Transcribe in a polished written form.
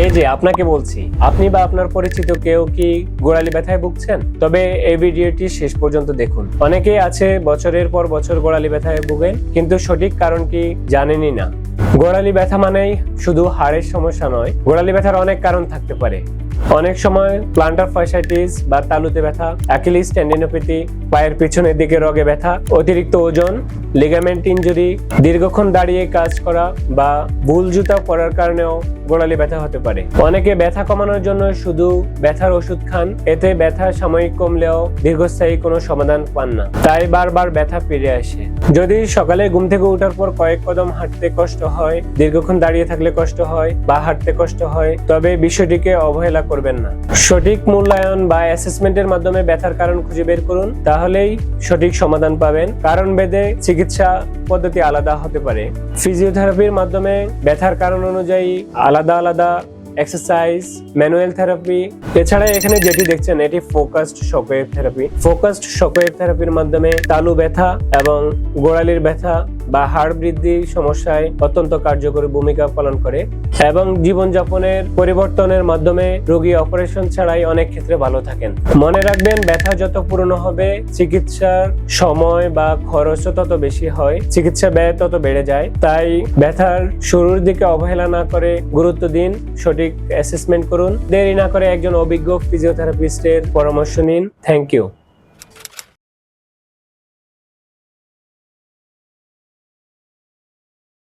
এই যে আপনাকে বলছি, আপনি বা আপনার পরিচিত কেউ কি গোড়ালি ব্যথায় ভুগছেন? তবে এই ভিডিওটি শেষ পর্যন্ত দেখুন। অনেকেই আছে বছরের পর বছর গোড়ালি ব্যথায় ভুগেন, কিন্তু সঠিক কারণ কি জানেনই না। গোড়ালি ব্যথা মানেই শুধু হাড়ের সমস্যা নয়, গোড়ালি ব্যথার অনেক কারণ থাকতে পারে। অনেক সময় প্লান্টার ফাসাইটিস বা তালুতে ব্যথা, অ্যাকিলিস টেন্ডিনোপ্যাথি, পায়ের পিছনের দিকে রগে ব্যথা, অতিরিক্ত ওজন, লিগামেন্ট ইনজুরি, দীর্ঘক্ষণ দাঁড়িয়ে কাজ করা বা ভুল জুতা পরার কারণেও গোড়ালি ব্যথা হতে পারে। অনেকে ব্যথা কমানোর জন্য শুধু ব্যথার ওষুধ খান, এতে ব্যথা সাময়িক কমলেও দীর্ঘস্থায়ী কোনো সমাধান পান না, তাই বারবার ব্যথা ফিরে আসে। যদি সকালে ঘুম থেকে ওঠার পর কয়েক কদম হাঁটতে কষ্ট হয়, দীর্ঘক্ষণ দাঁড়িয়ে থাকলে কষ্ট হয় বা হাঁটতে কষ্ট হয়, তবে বিষয়টিকে অবহেলা করবেন না। সঠিক মূল্যায়ন বা অ্যাসেসমেন্টের মাধ্যমে ব্যথার কারণ খুঁজে বের করুন, তাহলেই সঠিক সমাধান পাবেন। কারণ ভেদে চিকিৎসা পদ্ধতি আলাদা হতে পারে। ফিজিওথেরাপির মাধ্যমে ব্যথার কারণ অনুযায়ী আলাদা আলাদা এক্সারসাইজ, ম্যানুয়াল থেরাপি, এছাড়া এখানে যেটি দেখছেন এটি focused shockwave therapy. Focused shockwave থেরাপির মাধ্যমে তালু ব্যথা এবং গোড়ালির ব্যথা বা হাড় বৃদ্ধির সমস্যায় অত্যন্ত কার্যকরী ভূমিকা পালন করে এবং জীবনযাপনের পরিবর্তনের মাধ্যমে রোগী অপারেশন ছাড়াই অনেক ক্ষেত্রে ভালো থাকেন। মনে রাখবেন, ব্যথা যত পুরনো হবে চিকিৎসার সময় বা খরচ তত বেশি হয়, চিকিৎসা ব্যয় তত বেড়ে যায়। তাই ব্যথার শুরুর দিকে অবহেলা না করে গুরুত্ব দিন, সঠিক অ্যাসেসমেন্ট করুন, দেরি না করে একজন অভিজ্ঞ ফিজিওথেরাপিস্টের পরামর্শ নিন। Thank you.